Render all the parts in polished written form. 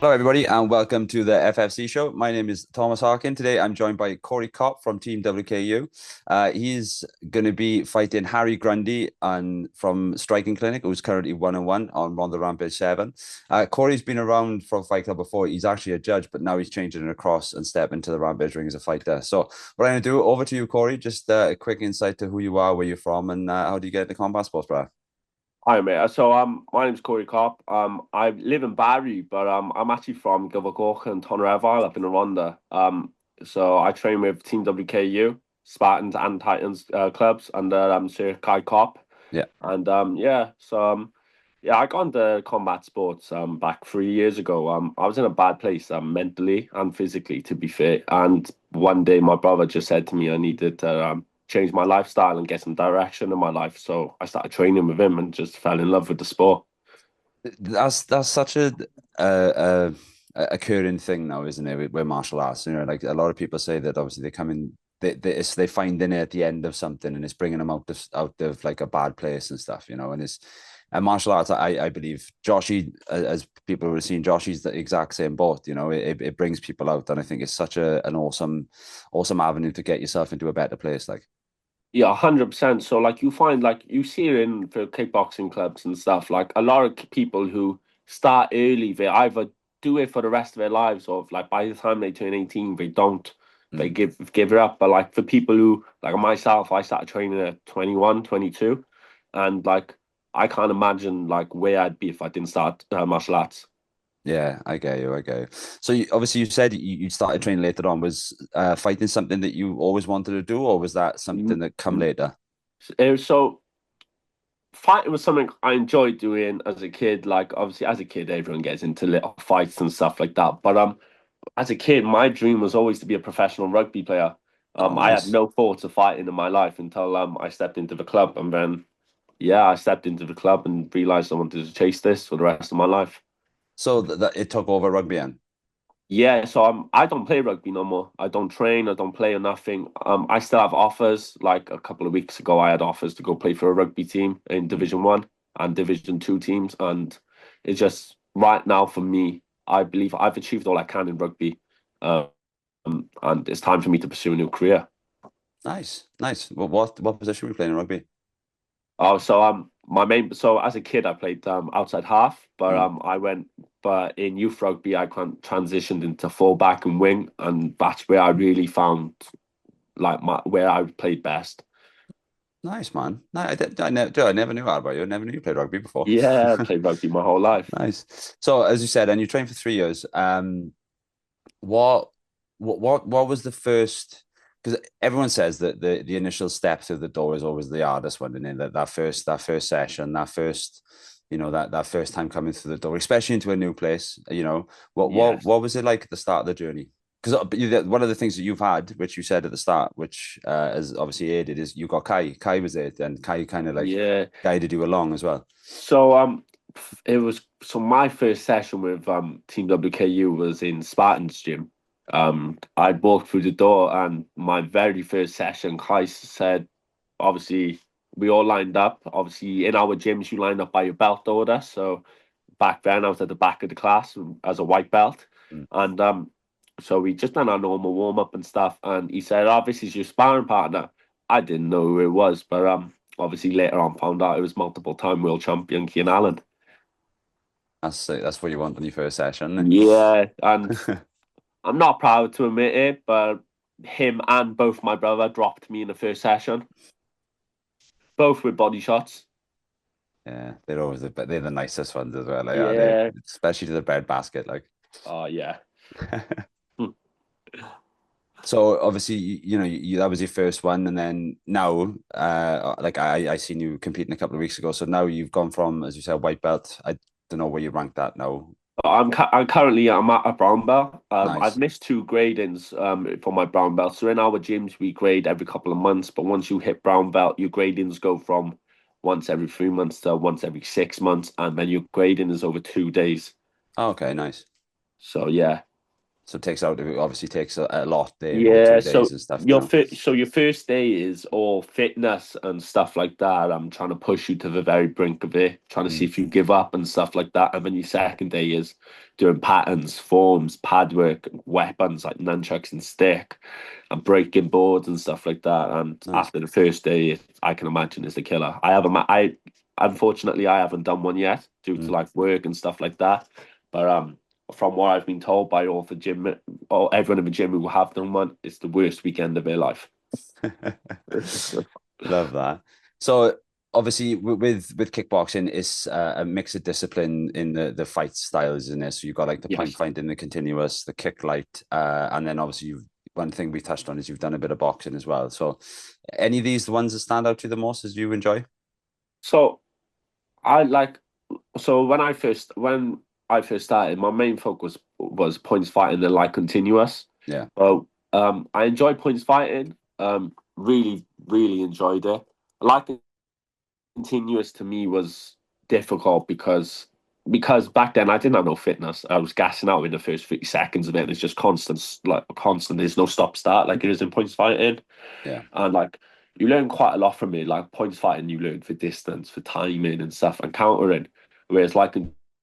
Hello, everybody, and welcome to the FFC Show. My name is Thomas Harkin. Today, I'm joined by Cory Copp from Team WKU. He's going to be fighting Harry Grundy from Striking Clinic, who's currently 1-1 on the Rampage 7. Cory's been around for Fight Club before. He's actually a judge, but now he's changing it across and stepping into the Rampage ring as a fighter. So, what I'm going to do, over to you, Cory. Just a quick insight to who you are, where you're from, and how do you get into combat sports, bro? Hi mate. So my name's Cory Copp. I live in Barry, but I'm actually from Gilvercock and Tonrevile up in Rwanda. So I train with Team WKU, Spartans and Titans clubs under Sir Caie Copp. Yeah. And yeah, I got into combat sports back 3 years ago. I was in a bad place mentally and physically, to be fair. And one day my brother just said to me I needed to change my lifestyle and get some direction in my life. So I started training with him and just fell in love with the sport. That's such a occurring thing now, isn't it? With martial arts, like a lot of people say that obviously they come in, they find in it at the end of something, and it's bringing them out of like a bad place and stuff, and it's. And martial arts, I believe, Joshy, as people would have seen, Joshy's the exact same boat. It brings people out, and I think it's such an awesome avenue to get yourself into a better place. Like, Yeah, 100%. So like you find like you see it in for kickboxing clubs and stuff, like a lot of people who start early, they either do it for the rest of their lives or like by the time they turn 18, they don't. They mm. give it up. But like for people who like myself, I started training at 21, 22, and like I can't imagine like where I'd be if I didn't start martial arts. Yeah, I get you. I get you. So obviously you said you started training later on. Was fighting something that you always wanted to do, or was that something that come later? So fighting was something I enjoyed doing as a kid. Like obviously as a kid, everyone gets into little fights and stuff like that. But as a kid, my dream was always to be a professional rugby player. Oh, I had nice. no thoughts of fighting in my life until I stepped into the club, and then yeah, I stepped into the club and realized I wanted to chase this for the rest of my life. So that it took over rugby, and Yeah, so I don't play rugby no more. I don't train. I don't play or nothing. I still have offers. Like a couple of weeks ago, I had offers to go play for a rugby team in Division 1 and Division 2 teams, and it's just right now for me. I believe I've achieved all I can in rugby, um, and it's time for me to pursue a new career. nice, nice. Well, what position were you playing in rugby? Oh, so my main so as a kid I played outside half, but Mm. but in youth rugby I transitioned into fullback and wing, and that's where I really found like my where I played best. Nice, man. No, I never knew that about you. I never knew you played rugby before. Yeah, I played rugby my whole life. Nice. So, as you said, and you trained for 3 years. What, what was the first? Because everyone says that the initial step through the door is always the hardest one, and that first session, that first time coming through the door, especially into a new place. What what Yes. what was it like at the start of the journey? Because one of the things that you've had, which you said at the start, which has obviously aided, is you got Caie. Caie was it, and Caie kind of like Yeah. guided you along as well. So it was so my first session with Team WKU was in Spartan's gym. I'd walked through the door and my very first session, Kai said, obviously we all lined up. Obviously in our gyms you line up by your belt order. So back then I was at the back of the class as a white belt. Mm. And so we just done our normal warm up and stuff. And he said, "Oh, this is your sparring partner." I didn't know who it was, but obviously later on found out it was multiple time world champion Cian Allen. That's what you want in your first session, Yeah, and isn't it? I'm not proud to admit it, but him and both my brother dropped me in the first session, both with body shots. Yeah, they're the nicest ones as well. Like, yeah, they Yeah. especially to the bread basket. Like, Oh yeah. Hmm. so obviously, that was your first one, and then now, like I seen you competing a couple of weeks ago. So now you've gone from, as you said, white belt. I don't know where you ranked that now. I'm currently I'm at a brown belt. I've Nice. missed two gradings for my brown belt. So in our gyms we grade every couple of months, but once you hit brown belt, your gradings go from once every 3 months to once every 6 months, and then your grading is over 2 days. Oh, okay, nice. So yeah. So it obviously takes a lot day, go Yeah, 2 days and stuff, your first day is all fitness and stuff like that. I'm trying to push you to the very brink of it, trying to see Mm, if you give up and stuff like that. And then your second day is doing patterns, forms, pad work, weapons like nunchucks and stick, and breaking boards and stuff like that. And nice. after the first day, I can imagine is the killer. I unfortunately I haven't done one yet due to Mm. like work and stuff like that. But from what I've been told by all the gym or everyone in the gym who have done one, it's the worst weekend of their life. Love that. So obviously with kickboxing, it's a mix of discipline in the fight styles in this. So you've got like the point Yes. fighting, the continuous, the kick light, and then obviously you've one thing we touched on is you've done a bit of boxing as well. So any of these the ones that stand out to you the most as you enjoy? So I like when I first started, my main focus was points fighting and like continuous. Yeah. Well, I enjoy points fighting. Really, really enjoyed it. Like continuous to me was difficult because back then I didn't have no fitness. I was gassing out in the first 30 seconds of it. It's just constant, like constant. There's no stop start like it is in points fighting, Yeah. and like you learn quite a lot from it. Like points fighting, you learn for distance, for timing and stuff, and countering. Whereas like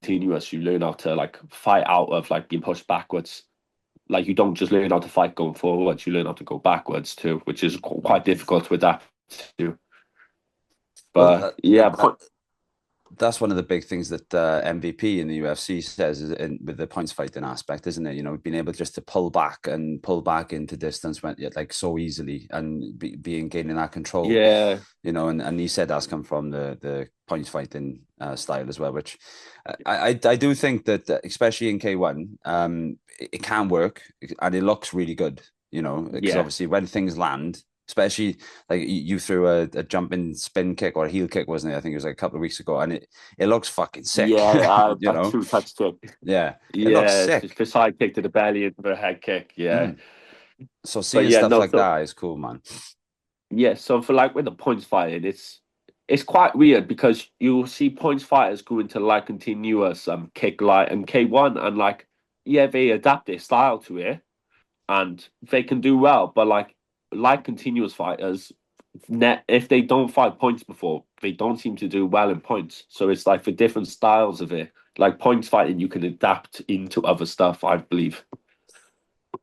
continuous, you learn how to like fight out of like being pushed backwards. Like you don't just learn how to fight going forwards, you learn how to go backwards too, which is Mm. quite difficult to adapt to. Well, But yeah, that's one of the big things that MVP in the UFC says with the points fighting aspect, isn't it? You know, being able just to pull back into distance when like so easily and being gaining that control. yeah, You know, and he said that's come from the points fighting style as well, which I do think that especially in K1, it can work and it looks really good. You know, because yeah. obviously when things land, especially like you threw a jumping spin kick or a heel kick, wasn't it? I think it was like a couple of weeks ago, and it looks fucking sick. Yeah, You a know, two-touch kick. yeah, it looks Yeah, it's sick. just a side kick to the belly into a head kick. Yeah, Mm. So but seeing yeah, stuff no. like So that is cool, man. yeah, so for like with the points fighting, it's quite weird because you see points fighters go into like continuous kick light and K1, and like yeah, they adapt their style to it and they can do well, but like continuous fighters, net if they don't fight points before, they don't seem to do well in points. So it's like for different styles of it. Like points fighting, you can adapt into other stuff, I believe.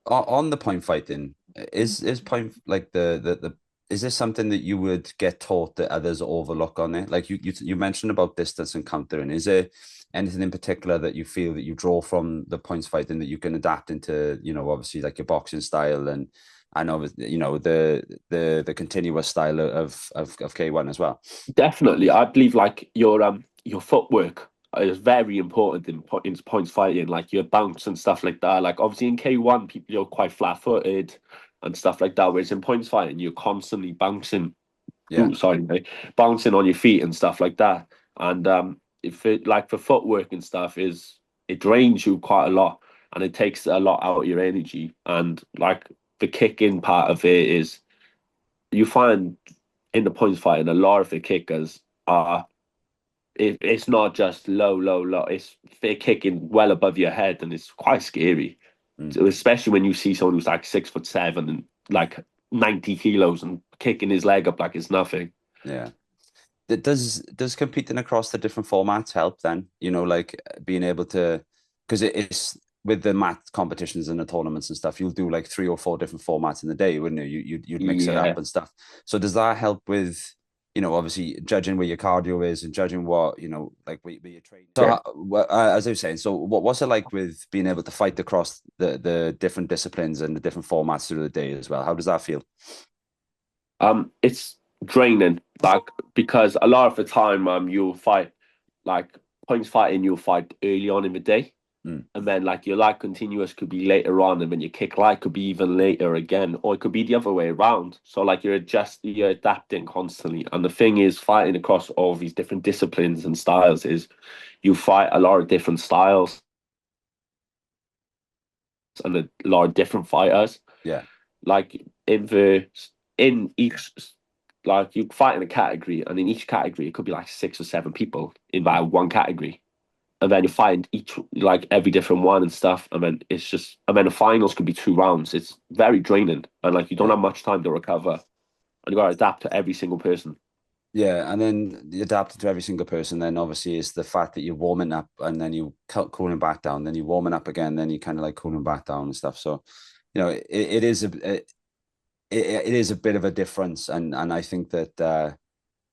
On the point fighting, is point like the is this something that you would get taught that others overlook on it? Like you mentioned about distance and countering. Is there anything in particular that you feel that you draw from the points fighting that you can adapt into, you know, obviously like your boxing style and obviously, you know, the continuous style of K1 as well? Definitely, I believe like your footwork is very important in points fighting, like your bounce and stuff like that. Like obviously in K1, people you're quite flat footed and stuff like that. Whereas in points fighting, you're constantly bouncing. Yeah. Ooh, sorry, mate, bouncing on your feet and stuff like that. And if it like for footwork and stuff is it drains you quite a lot and it takes a lot out of your energy. And like the kicking part of it is you find in the points fighting, a lot of the kickers are it's not just low, low, low. It's they're kicking well above your head, and it's quite scary. Mm, So especially when you see someone who's like 6'7" and like 90 kilos and kicking his leg up like it's nothing. yeah. Does competing across the different formats help then? You know, like being able to, because it's with the mat competitions and the tournaments and stuff, you'll do like 3 or 4 different formats in the day, wouldn't you? You'd mix it up Yeah, and stuff. So does that help with, you know, obviously judging where your cardio is and judging what, you know, like where you're training. So yeah. as I was saying, so what's it like with being able to fight across the different disciplines and the different formats through the day as well? How does that feel? It's draining, like because a lot of the time, you'll fight like points fighting, you'll fight early on in the day. Mm, And then like your light continuous could be later on, and then your kick light could be even later again, or it could be the other way around. So like you're adapting constantly. And the thing is, fighting across all these different disciplines and styles is you fight a lot of different styles and a lot of different fighters. yeah. Like in each like you fight in a category, and in each category it could be like 6 or 7 people in that one category. and then you fight each like every different one and stuff, and then it's just and then the finals could be 2 rounds. It's very draining, and like you don't Yeah. have much time to recover, and you got to adapt to every single person. Yeah, and then you adapt to every single person. Then obviously it's the fact that you're warming up and then you cooling back down, then you're warming up again, then you kind of like cooling back down and stuff. So, it is it is a bit of a difference, and I think that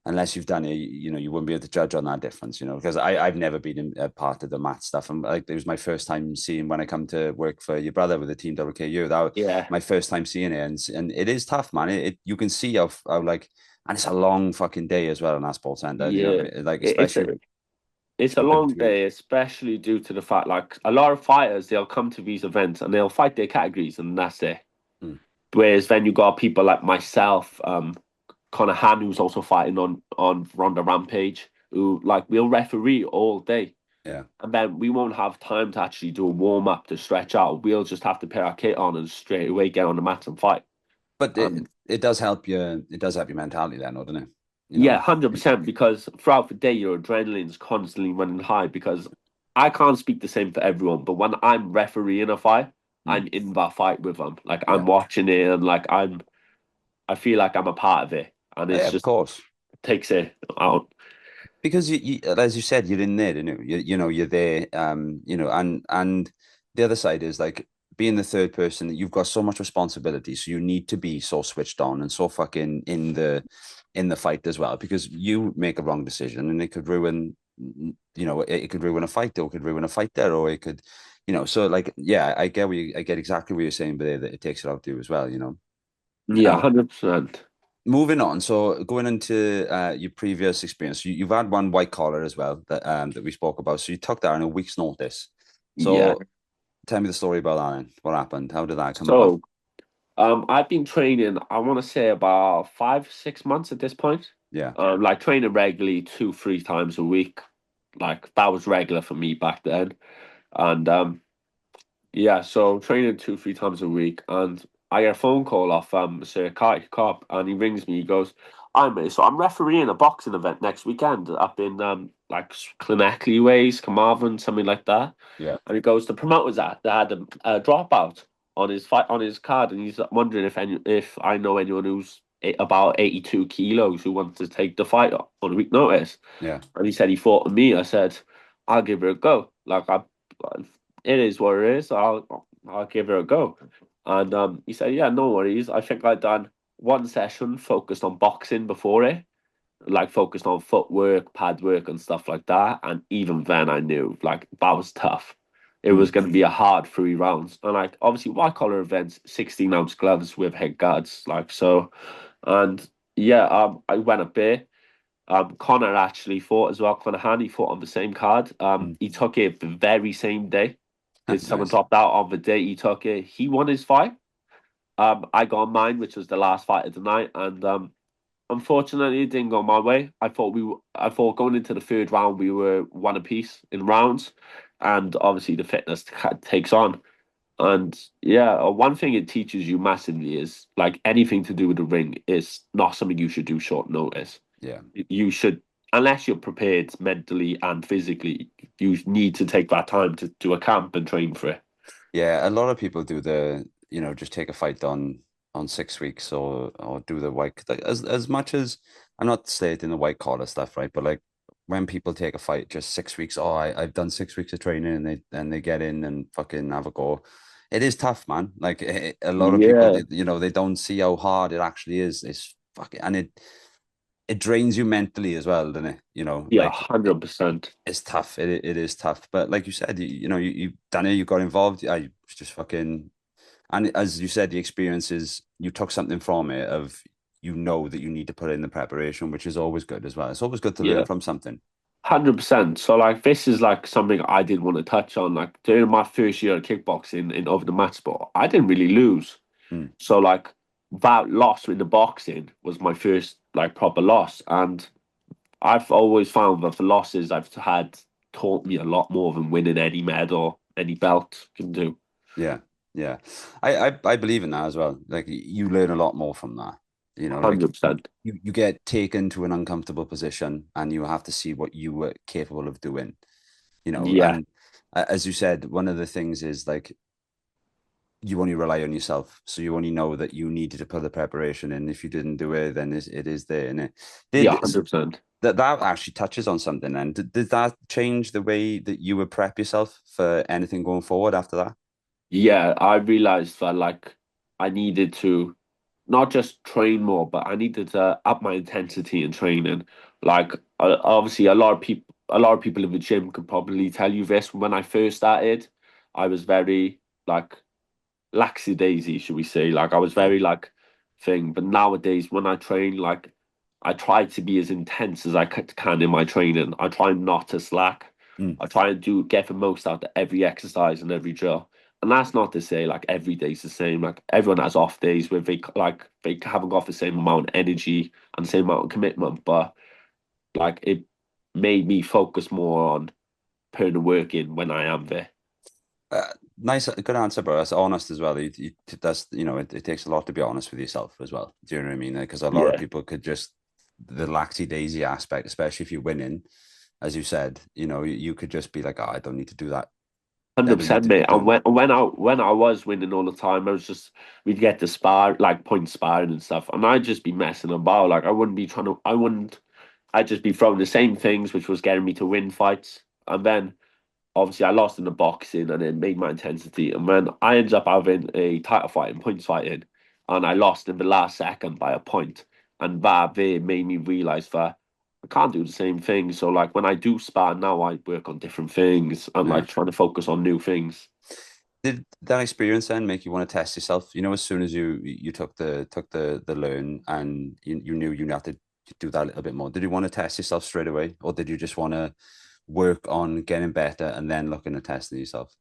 unless you've done it, you wouldn't be able to judge on that difference, because I've never been in a part of the mat stuff, and like it was my first time seeing when I come to work for your brother with the team WKU. That was Yeah, my first time seeing it, and it is tough, man. You can see how like, and it's a long fucking day as well in that sports center, yeah. like It, it's a especially it's a in long between. day, especially due to the fact like a lot of fighters they'll come to these events and they'll fight their categories and that's it. Mm. Whereas then you got people like myself, Connor Han, who's also fighting on Ronda Rampage, who like we'll referee all day. Yeah. And then we won't have time to actually do a warm up to stretch out. We'll just have to put our kit on and straight away get on the mat and fight. But Um, it does help you. It does help your mentality then, doesn't it? You yeah, know. 100%. Because throughout the day, your adrenaline's constantly running high. Because I can't speak the same for everyone, but when I'm refereeing a fight, Mm. I'm in that fight with them. Like I'm Yeah. watching it, and like I feel like I'm a part of it, and Yeah, it's of just course. takes it out. Because as you said, you're in there, you're there, and the other side is like being the third person. You've got so much responsibility, so you need to be so switched on and so fucking in the fight as well. Because you make a wrong decision, and it could ruin, it could ruin a fight, or it could ruin a fight there, or it could, So like, yeah, I get exactly what you're saying, but that it takes it out to you as well. Yeah, Now, 100%. moving on, so going into your previous experience, you've had one white collar as well that we spoke about. So you took that on a week's notice. Yeah. So tell me the story about that. Then. What happened? How did that come about? So, I've been training. I want to say about 5, 6 months at this point. Yeah, Like training regularly 2, 3 times a week. Like that was regular for me back then. And yeah, so training 2, 3 times a week, and I get a phone call off Sir Caie Copp, and he rings me. He goes, "Hi mate, so I'm refereeing a boxing event next weekend up in like Cloneckley Ways, Carmarthen, something like that." yeah, And he goes, "The promoters at they had a dropout on his fight on his card, and he's wondering if I know anyone who's about 82 kilos who wants to take the fight on a week notice." yeah. And he said he fought with me. I said, "I'll give it a go. Like it is what it is. I'll give it a go." And he said, "Yeah, no worries. I think I'd done one session focused on boxing before it, like focused on footwork, pad work, and stuff like that. And even then, I knew like that was tough. It was Mm. going to be a hard 3 rounds, and like obviously white collar events, 16-ounce gloves with head guards, like so. And yeah, I went up there. Connor actually fought as well. Connor Han, he fought on the same card. Mm. He took it the very same day. Did someone Nice. dropped out on the day he took it? He won his fight. I got mine, which was the last fight of the night, and unfortunately, it didn't go my way. I thought going into the third round we were one apiece in rounds, and obviously the fitness takes on. And yeah, one thing it teaches you massively is like anything to do with the ring is not something you should do short notice. Yeah. You should, unless you're prepared mentally and physically, you need to take that time to do a camp and train for it. Yeah, a lot of people do just take a fight on 6 weeks or do the white like, as much as I'm not stating the white collar stuff, right? But like when people take a fight just 6 weeks, oh, I've done 6 weeks of training and they get in and fucking have a go. It is tough, man. Like a lot of people, Yeah, they don't see how hard it actually is. It's fucking and it drains you mentally as well, doesn't it? yeah, Like 100%. it's tough. It is tough. But like you said, you've done it, you got involved. I was just fucking and as you said, the experiences, you took something from it of that you need to put in the preparation, which is always good as well. It's always good to learn Yeah, from something. 100%. So like this is like something I did want to touch on. Like during my first year of kickboxing in over the mat sport, I didn't really lose. Mm. So like that loss in the boxing was my first like proper loss, and I've always found that the losses I've had taught me a lot more than winning any medal, any belt can do. Yeah, yeah. I believe in that as well. Like you learn a lot more from that. Like 100%. you get taken to an uncomfortable position and you have to see what you were capable of doing. Yeah, And as you said, one of the things is like you only rely on yourself. So you only know that you needed to put the preparation in. If you didn't do it, then it is there. And it yeah, did 100%. that actually touches on something. And did that change the way that you would prep yourself for anything going forward after that? Yeah, I realized that like I needed to not just train more, but I needed to up my intensity in training. Like obviously, a lot of people in the gym could probably tell you this. When I first started, I was very like lackadaisy, should we say? Like I was Yeah. very like thing. But nowadays, when I train, like I try to be as intense as I can in my training. I try not to slack. Mm. I try and get the most out of every exercise and every drill. And that's not to say like every day's the same. Like everyone has off days where they haven't got the same amount of energy and the same amount of commitment. But like it made me focus more on putting the work in when I am there. Nice, good answer, bro. That's honest as well. That's it takes a lot to be honest with yourself as well. Do you know what I mean? Because a lot of Yeah. people could just the laxy daisy aspect, especially if you're winning, as you said, you could just be like, oh, I don't need to do that. I don't need 100%, to be mate. And doing. when I was winning all the time, I was just we'd get to spar like point sparring and stuff, and I'd just be messing about. Like I wouldn't. I'd just be throwing the same things, which was getting me to win fights. And then obviously I lost in the boxing, and it made my intensity. And then I ended up having a title fight in points fighting, and I lost in the last second by a point. And that there made me realize that I can't do the same thing. So like when I do spar now, I work on different things and Yeah. like trying to focus on new things. Did that experience then make you want to test yourself? As soon as you took the learn and you knew you had to do that a little bit more. Did you want to test yourself straight away, or did you just want to work on getting better and then looking at testing yourself?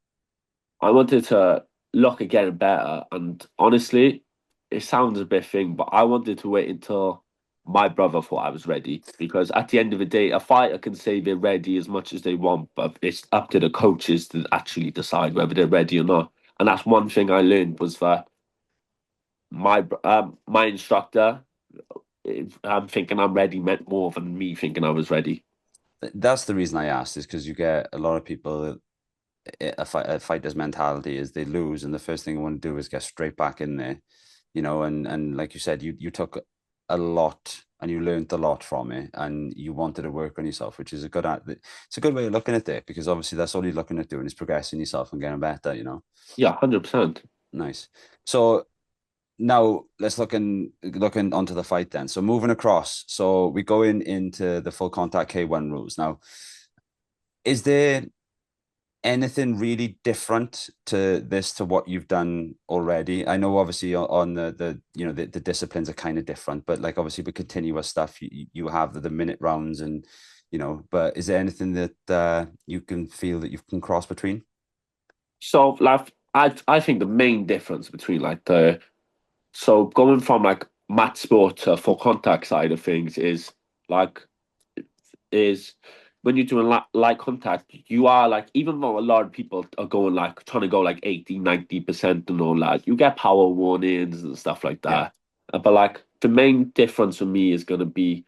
I wanted to look at getting better, and honestly, it sounds a bit thing, but I wanted to wait until my brother thought I was ready. Because at the end of the day, a fighter can say they're ready as much as they want, but it's up to the coaches to actually decide whether they're ready or not. And that's one thing I learned was that my instructor, I'm thinking I'm ready, meant more than me thinking I was ready. That's the reason I asked, is because you get a lot of people. A fighter's mentality is they lose, and the first thing they want to do is get straight back in there, and like you said, you took a lot and you learned a lot from it, and you wanted to work on yourself, which is it's a good way of looking at it, because obviously that's all you're looking at doing is progressing yourself and getting better. Yeah, 100%. Nice. So now let's looking onto the fight then. So moving across, so we go into the full contact K1 rules now. Is there anything really different to what you've done already? I know obviously on the disciplines are kind of different, but like obviously with continuous stuff, you have the minute rounds, and but is there anything that you can feel that you can cross between? So like I think the main difference between like the so going from like mat sport to full contact side of things like is when you're doing light contact, you are like, even though a lot of people are going like trying to go like 80, 90% and all that, you get power warnings and stuff like Yeah. that. But like the main difference for me is going to be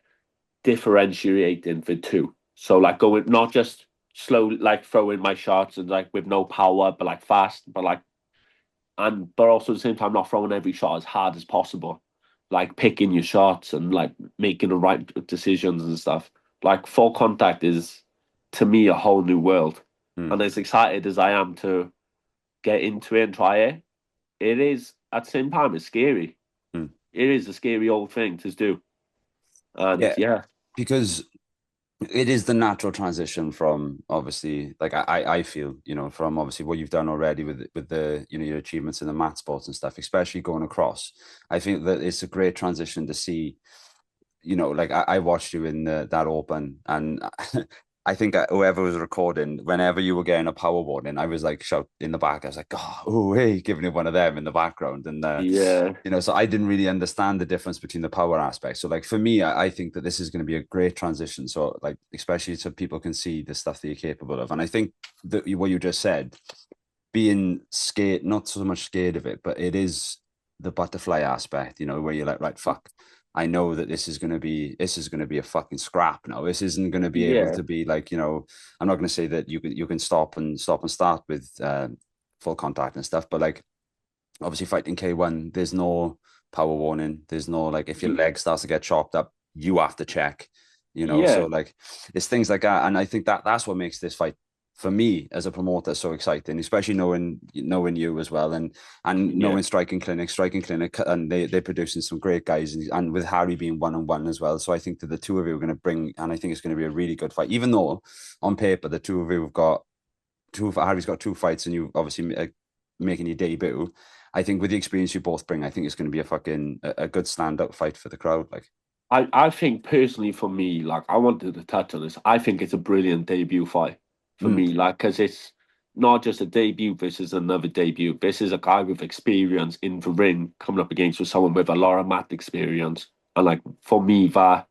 differentiating the two. So like going not just slow, like throwing my shots and like with no power, but like fast, but like but also at the same time not throwing every shot as hard as possible, like picking your shots and like making the right decisions and stuff. Like full contact is to me a whole new world, Hmm. and as excited as I am to get into it and try it, it is at the same time it's scary. Hmm. It is a scary old thing to do, and Yeah, yeah, because it is the natural transition from obviously, like I feel, from obviously what you've done already with the your achievements in the mat sports and stuff, especially going across. I think that it's a great transition to see, like I watched you in that open, and I think whoever was recording, whenever you were getting a power warning, I was like shout in the back. I was like, oh, hey, giving it one of them in the background, and yeah. so I didn't really understand the difference between the power aspects. So like for me, I think that this is going to be a great transition. So like especially so people can see the stuff that you're capable of, and I think that what you just said, being scared, not so much scared of it, but it is the butterfly aspect, where you're like, right, fuck, I know that this is going to be a fucking scrap now. This isn't going to be able Yeah, to be like, I'm not going to say that you can stop and start with full contact and stuff, but like obviously fighting K1, there's no power warning. There's no like if your leg starts to get chopped up, you have to check, So yeah, like it's things like that. And I think that's what makes this fight for me as a promoter so exciting, especially knowing you as well and yeah. knowing Striking Clinic, and they're producing some great guys, and with Harry being 1-on-1 as well. So I think that the two of you are going to bring, and I think it's going to be a really good fight, even though on paper the two of you have got Harry's got two fights, and you obviously making your debut. I think with the experience you both bring, I think it's going to be a good stand-up fight for the crowd. Like, I think personally for me, like I wanted to touch on this. I think it's a brilliant debut fight for me, like because it's not just a debut versus another debut. This is a guy with experience in the ring coming up against with someone with a lot of mat experience, and like for me, that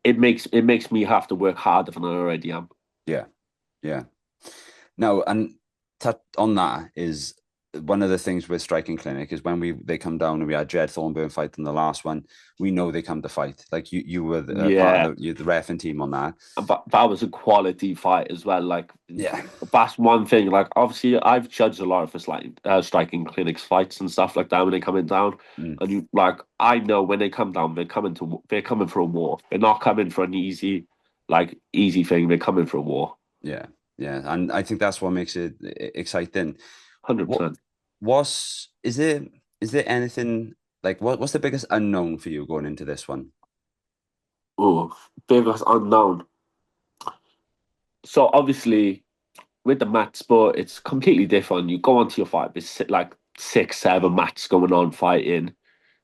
it makes me have to work harder than I already am. yeah, yeah. No, and on that is one of the things with Striking Clinic is when they come down, and we had Jed Thornburn fight in the last one. We know they come to fight. Like you were part Yeah, of the ref and team on that. that was a quality fight as well. Like Yeah, that's one thing. Like obviously, I've judged a lot of striking clinics fights and stuff like that when they're coming down. mm, And I know when they come down, they're coming for a war. They're not coming for an easy thing. They're coming for a war. yeah, yeah. And I think that's what makes it exciting. What 100%. was is there anything like what's the biggest unknown for you going into this one? Oh, biggest unknown. So obviously, with the match sport, it's completely different. You go onto your fight, there's like 6, 7 matches going on fighting.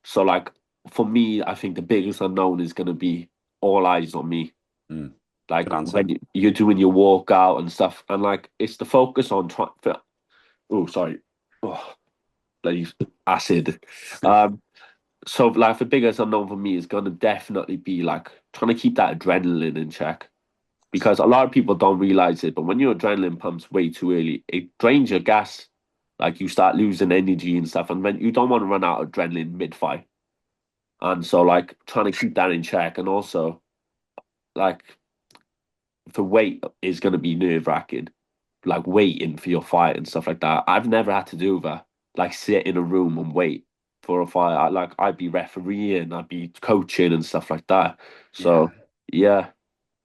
So like for me, I think the biggest unknown is going to be all eyes on me. Mm, Like good answer. when you're doing your walkout and stuff, and like it's the focus on trying. Oh, sorry, oh, bloody acid. Um, so like the biggest unknown for me is going to definitely be like trying to keep that adrenaline in check, because a lot of people don't realize it, but when your adrenaline pumps way too early, it drains your gas. Like you start losing energy and stuff, and then you don't want to run out of adrenaline mid fight. And so, like, trying to keep that in check, and also like the weight is going to be nerve wracking, like waiting for your fight and stuff like that. I've never had to do that, like sit in a room and wait for a fight. I'd be refereeing, I'd be coaching and stuff like that. Yeah. So yeah,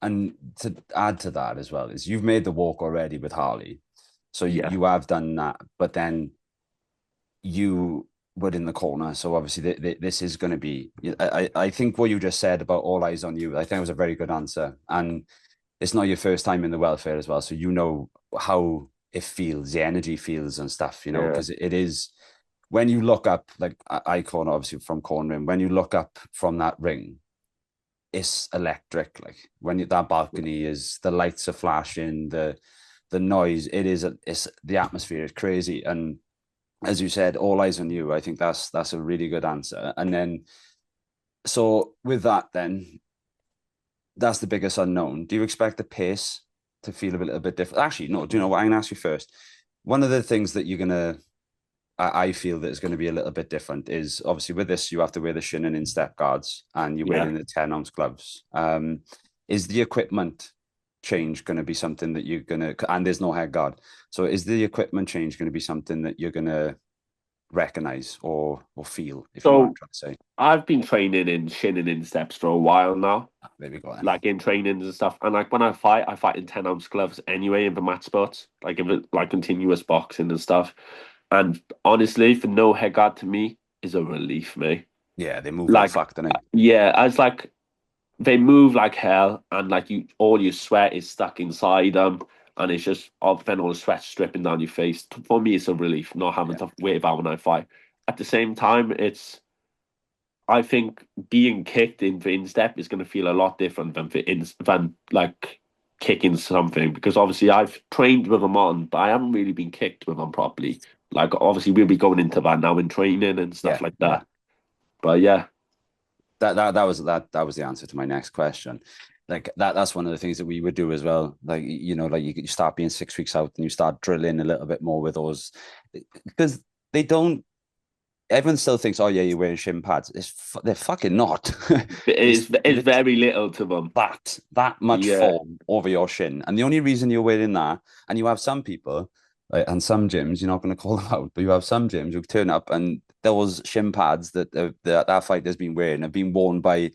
And to add to that as well is you've made the walk already with Harley. So yeah, you have done that, but then you were in the corner. So obviously this is going to be, I think what you just said about all eyes on you, I think it was a very good answer. And it's not your first time in the welfare as well. So you know how it feels, the energy feels and stuff, yeah. because it is when you look up, like I corner obviously from cornering, when you look up from that ring, it's electric. Like when that balcony is, the lights are flashing, the noise, it's the atmosphere is crazy. And as you said, all eyes on you. I think that's a really good answer. And then, so with that, then that's the biggest unknown. Do you expect the pace to feel a little bit different? Actually, no. Do you know what? I'm gonna ask you first. One of the things that I feel that is going to be a little bit different is obviously with this you have to wear the shin and instep guards, and you're Yeah. wearing the 10 ounce gloves. Is the equipment change going to be something that you're going to, and there's no head guard, so is the equipment change going to be something that you're going to recognize or feel, if you know what I'm So trying to say? I've been training in shinning in steps for a while now, There we go then. like in trainings and stuff. And like when I fight in 10 ounce gloves anyway in the match sports, like in the, like continuous boxing and stuff. And honestly, for no head guard to me is a relief, mate. Yeah, they move like Like, fuck, don't they? yeah, as like they move like hell, and like all your sweat is stuck inside them, and it's just then all the sweat stripping down your face. For me, it's a relief not having Yeah, to wait about when I fight. At the same time, I think being kicked in the instep is going to feel a lot different than like kicking something, because obviously I've trained with them on, but I haven't really been kicked with them properly. Like obviously we'll be going into that now in training and stuff yeah, like yeah. that. But yeah, That was the answer to my next question. Like that's one of the things that we would do as well. Like like you start being 6 weeks out and you start drilling a little bit more with those, because they don't. everyone still thinks, oh yeah, you're wearing shin pads. They're fucking not. It's It's very little to them. that much Yeah, foam over your shin, and the only reason you're wearing that, and you have some people, like, and some gyms, you're not going to call them out, but you have some gyms who turn up and those shin pads that fighter's been wearing have been worn by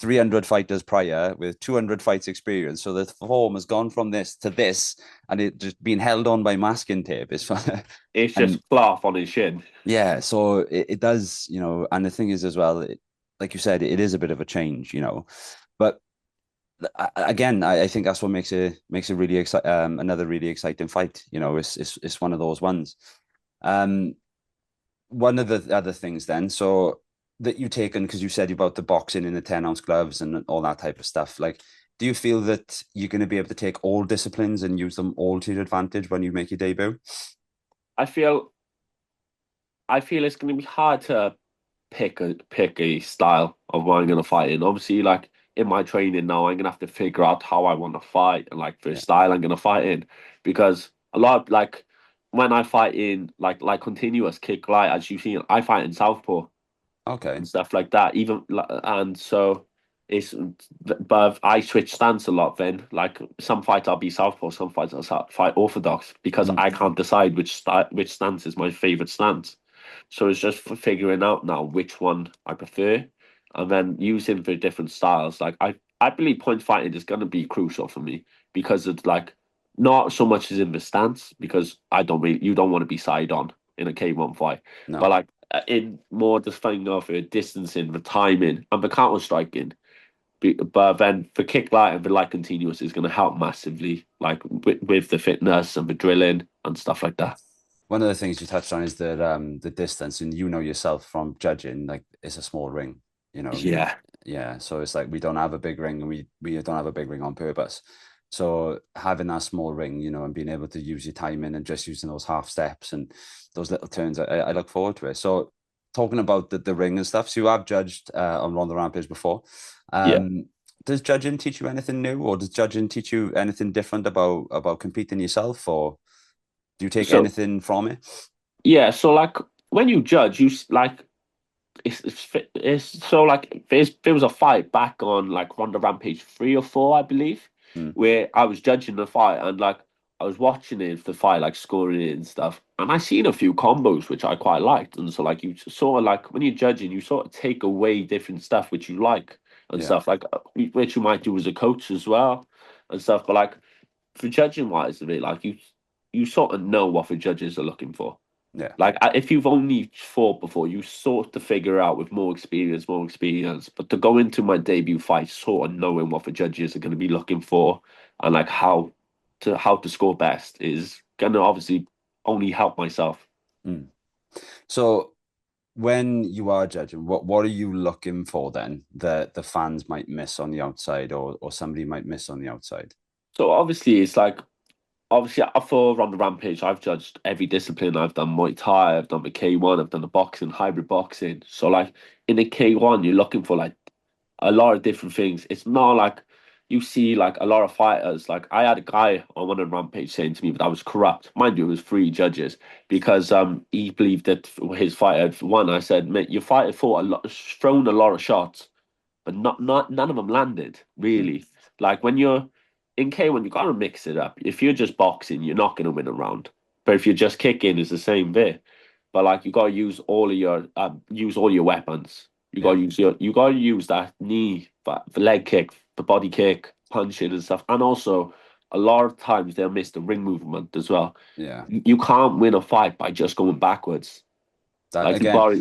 300 fighters prior with 200 fights experience. So the foam has gone from this to this, and it just been held on by masking tape. It's it's and just fluff on his shin. yeah, so it does, and the thing is as well, like you said, it is a bit of a change, but again, I think that's what makes it really another really exciting fight. It's one of those ones. Um, One of the other things then, so that you've taken, because you said about the boxing in the 10-ounce gloves and all that type of stuff, like, do you feel that you're going to be able to take all disciplines and use them all to your advantage when you make your debut? I feel I feel it's going to be hard to pick a style of what I'm going to fight in. Obviously, like in my training now, I'm going to have to figure out how I want to fight and like the Yeah. style I'm going to fight in, because a lot of, like when I fight in like continuous kick light, as you've seen, I fight in southpaw Okay. and stuff like that. And so it's, but I switch stance a lot. Then like some fights I'll be southpaw, some fights I'll fight orthodox because Mm. I can't decide which stance is my favorite stance. So it's just for figuring out now which one I prefer, and then using for different styles. Like I believe point fighting is going to be crucial for me because it's like not so much as in the stance, because you don't want to be side on in a K1 fight, but No. like in more the thing of distancing, the timing, and the counter striking. But then the kick light and the light continuous is going to help massively, like with the fitness and the drilling and stuff like that. One of the things you touched on is the distance, and yourself from judging, like, it's a small ring, Yeah, yeah. So it's like we don't have a big ring, and we don't have a big ring on purpose. So having that small ring, and being able to use your timing and just using those half steps and those little turns, I look forward to it. So talking about the ring and stuff, so you have judged on the Rampage before. yeah. Um, does judging teach you anything new, or does judging teach you anything different about competing yourself, or do you take So anything from it? yeah, so like when you judge, like it's so like there was a fight back on like Ronda Rampage 3 or 4, I believe, Hmm. where I was judging the fight, and like I was watching it, the fight, like scoring it and stuff, and I seen a few combos which I quite liked, and so like you sort of like when you're judging, you sort of take away different stuff which you like and Yeah, stuff like which you might do as a coach as well and stuff, but like for judging wise of it, like you sort of know what the judges are looking for. yeah. Like if you've only fought before, you sort of figure out with more experience, more experience. But to go into my debut fight, sort of knowing what the judges are going to be looking for and like how to score best is going to obviously only help myself. Hmm. So when you are judging, what are you looking for then that the fans might miss on the outside, or somebody might miss on the outside? So obviously, it's like obviously for on the Rampage, I've judged every discipline. I've done Muay Thai, I've done the K1, I've done the boxing, hybrid boxing. So like in the K1, you're looking for like a lot of different things. It's not like you see like a lot of fighters. Like I had a guy on one of the Rampage saying to me that I was corrupt. Mind you, it was 3 judges because he believed that his fight had won. I said, mate, your fighter fought a lot, thrown a lot of shots, but not none of them landed Hmm. really. Like when you're in K1, you gotta mix it up. If you're just boxing, you're not gonna win a round. But if you're just kicking, it's the same bit. But like you gotta use all your weapons. Yeah, You gotta use that knee, the leg kick, the body kick, punching and stuff. And also a lot of times they'll miss the ring movement as well. yeah. You can't win a fight by just going backwards. That Like you again, got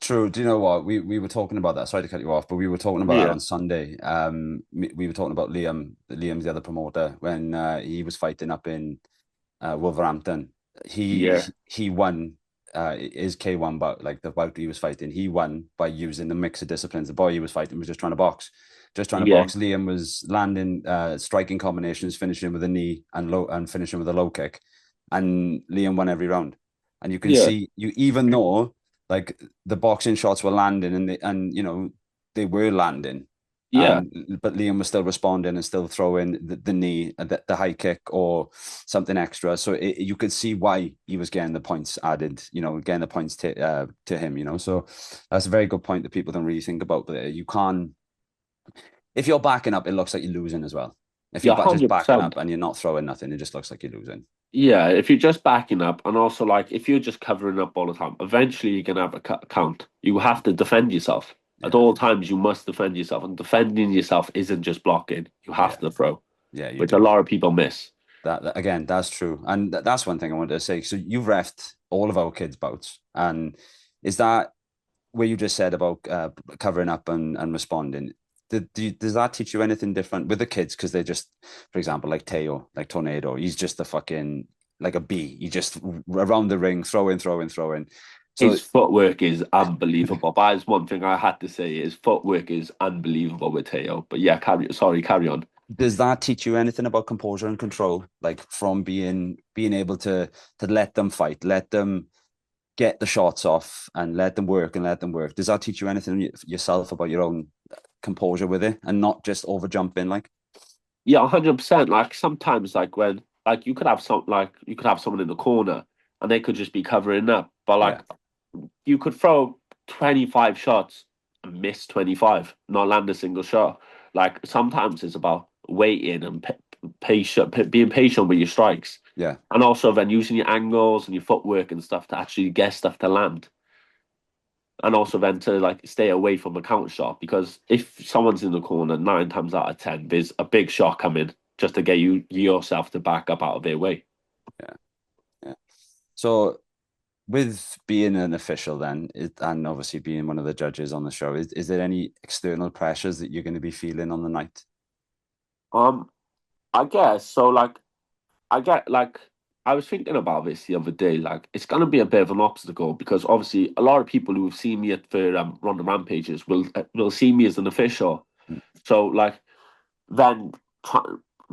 true. Do you know what we were talking about that? Sorry to cut you off, but we were talking about that yeah, on Sunday. We were talking about Liam. Liam's the other promoter when he was fighting up in Wolverhampton. yeah, He won his K1 bout, like the bout he was fighting. He won by using the mix of disciplines. The boy he was fighting was just trying to box, just trying to yeah, box. Liam was landing striking combinations, finishing with a knee and finishing with a low kick, and Liam won every round. And you can yeah. see, even though like the boxing shots were landing, and they were landing, Yeah, But Liam was still responding and still throwing the knee, the high kick or something extra. So you could see why he was getting the points added, getting the points to him. So that's a very good point that people don't really think about. But you can't, if you're backing up, it looks like you're losing as well. If you're yeah, just backing 100%. up and you're not throwing nothing, it just looks like you're losing. Yeah, if you're just backing up, and also like if you're just covering up all the time, eventually you're gonna have a count. You have to defend yourself at Yeah, all times. You must defend yourself, and defending yourself isn't just blocking. You have yeah, to throw, yeah. You which a do. lot of people miss. Again, that's true, and that's one thing I wanted to say. So you've refed all of our kids' bouts, and is that where you just said about covering up and responding? Does that teach you anything different with the kids? Because they're just, for example, like Teo, like Tornado, he's just a fucking like a bee. He just around the ring, throwing, throwing, throwing. So His footwork is unbelievable. That is one thing I had to say. His footwork is unbelievable with Teo. But yeah, carry on. does that teach you anything about composure and control, like from being able to let them fight, let them get the shots off, and let them work and let them work? Does that teach you anything yourself about your own composure with it and not just over jumping? Like, Yeah, 100%. Like sometimes, like when like you could have someone in the corner and they could just be covering up, but like yeah, you could throw 25 shots and miss 25, not land a single shot. Like sometimes it's about waiting and being patient with your strikes, yeah, and also then using your angles and your footwork and stuff to actually get stuff to land, and also then to like stay away from a counter shot, because if someone's in the corner, 9 times out of 10 there's a big shot coming just to get yourself to back up out of their way. yeah, yeah. So with being an official then, and obviously being one of the judges on the show, is there any external pressures that you're going to be feeling on the night? um I guess so. Like I get like I was thinking about this the other day. Like it's gonna be a bit of an obstacle because obviously a lot of people who have seen me for Ronda Rampages will see me as an official. Mm. So like then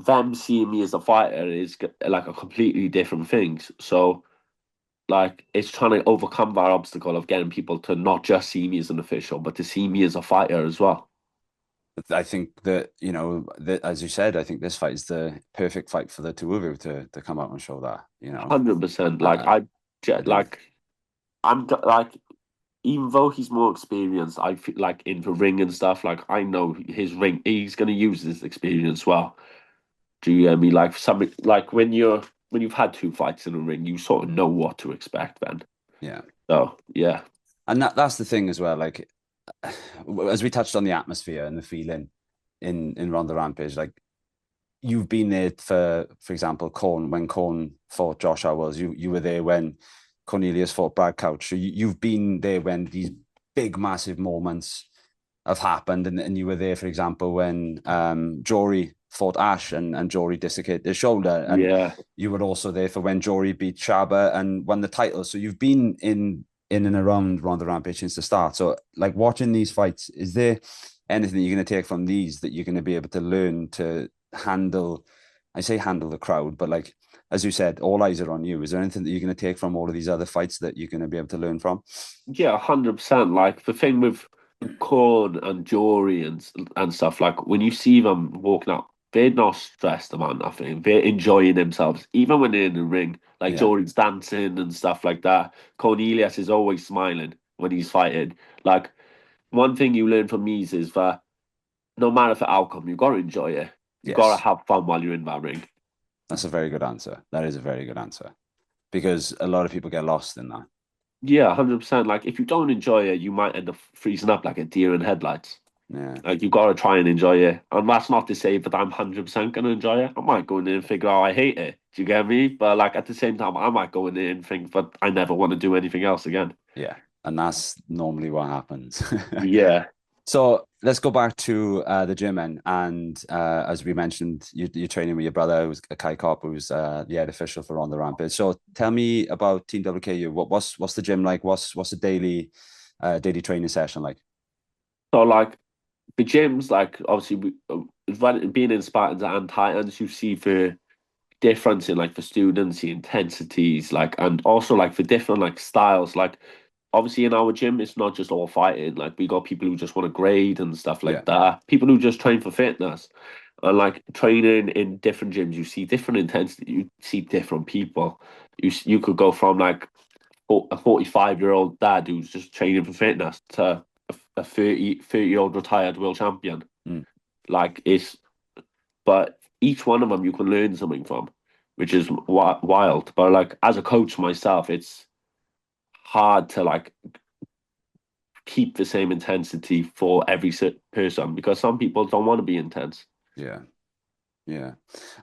them seeing me as a fighter is like a completely different thing. So like it's trying to overcome that obstacle of getting people to not just see me as an official, but to see me as a fighter as well. I think that, that, as you said, I think this fight is the perfect fight for the two of you to come out and show that. 100%. Like I, I do. I'm even though he's more experienced, I feel like in the ring and stuff, like I know his ring, he's gonna use his experience well. Do you get me? Like something like when you've had two fights in a ring, you sort of know what to expect then. Yeah. So yeah, And that's the thing as well. Like, as we touched on the atmosphere and the feeling in Ronda Rampage, like you've been there for example, when Corn fought Josh Owens, you were there when Cornelius fought Brad Couch. So you've been there when these big, massive moments have happened, and you were there, for example, when Jory fought Ash and Jory dislocated his shoulder, and yeah. you were also there for when Jory beat Shaba and won the title. So you've been in and around Ronda Rampage since the start. So like watching these fights, is there anything that you're going to take from these that you're going to be able to learn to handle? I say handle the crowd, but like as you said, all eyes are on you. Is there anything that you're going to take from all of these other fights that you're going to be able to learn from? Yeah, 100%. Like the thing with Corn and Jory and stuff, like when you see them walking out, they're not stressed about nothing. They're enjoying themselves, even when they're in the ring. Like Yeah, Jory's dancing and stuff like that. Cornelius is always smiling when he's fighting. Like one thing you learn from me is that no matter the outcome, you gotta enjoy it. You gotta yes, have fun while you're in that ring. that's a very good answer. That is a very good answer because a lot of people get lost in that. Yeah, 100%. Like if you don't enjoy it, you might end up freezing up like a deer in headlights. Yeah, Like you gotta try and enjoy it. And that's not to say that I'm 100% gonna enjoy it. I might go in there and figure out I hate it. Do you get me? But like at the same time, I might go in there and think that I never want to do anything else again. yeah, and that's normally what happens. Yeah. So let's go back to the gym and as we mentioned, you're training with your brother, who's Caie Copp, who's the head official for On the Rampage. So tell me about Team WKU. What's the gym like? What's the daily training session like? So like the gyms, like obviously being in Spartans and Titans, you see the difference in like the students, the intensities, like and also like the different like styles. Like obviously in our gym, it's not just all fighting. Like we got people who just want to grade and stuff Yeah. like that. People who just train for fitness. And like training in different gyms, you see different intensity. You see different people. You could go from like a 45-year-old dad who's just training for fitness to a 30-year-old retired world champion. Mm. Like but each one of them you can learn something from, which is wild. But like as a coach myself, it's hard to like keep the same intensity for every person because some people don't want to be intense. Yeah. Yeah,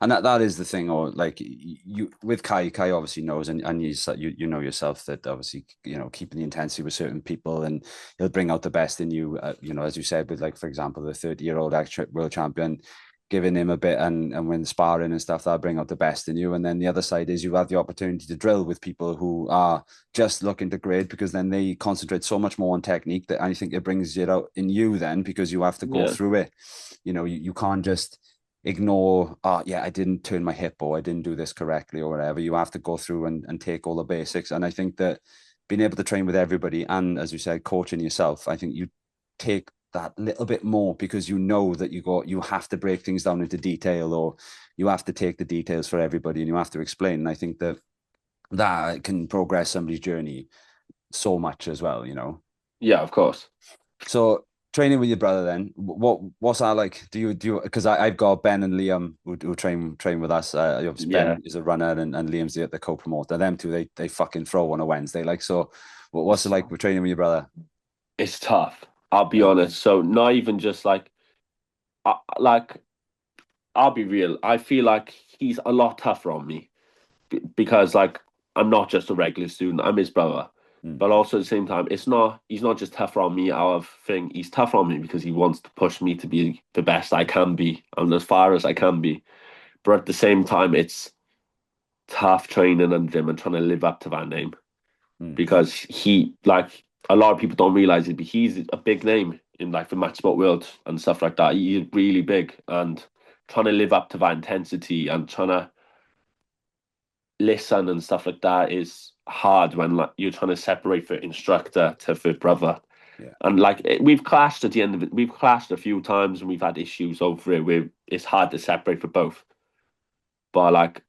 and that is the thing. Or like you with Caie obviously knows, and you know yourself that obviously keeping the intensity with certain people, and he'll bring out the best in you. As you said, with like for example the 30-year-old world champion, giving him a bit and when sparring and stuff, that'll bring out the best in you. And then the other side is you have the opportunity to drill with people who are just looking to grade, because then they concentrate so much more on technique that I think it brings it out in you then, because you have to go through it. You can't just ignore, oh yeah, I didn't turn my hip, or I didn't do this correctly, or whatever. You have to go through and take all the basics. And I think that being able to train with everybody, and as you said, coaching yourself, I think you take that little bit more, because you know that you have to break things down into detail, or you have to take the details for everybody and you have to explain. And I think that can progress somebody's journey so much as well. Yeah, of course. So training with your brother, then what's that like? Do you because I've got Ben and Liam who train with us. Obviously Ben is a runner, and Liam's the co-promoter. Them two, they fucking throw on a Wednesday. Like, so what's it like with training with your brother? It's tough. I'll be honest. So not even just like I'll be real. I feel like he's a lot tougher on me because like I'm not just a regular student. I'm his brother. But also at the same time, he's not just tougher on me out of thing. He's tougher on me because he wants to push me to be the best I can be and as far as I can be. But at the same time, it's tough training and gym and trying to live up to that name because he like a lot of people don't realize it, but he's a big name in like the match sport world and stuff like that. He's really big, and trying to live up to that intensity and trying to listen and stuff like that is hard when like you're trying to separate the instructor to the brother. Yeah. And like we've clashed at the end of it. We've clashed a few times and we've had issues over it where it's hard to separate for both. But like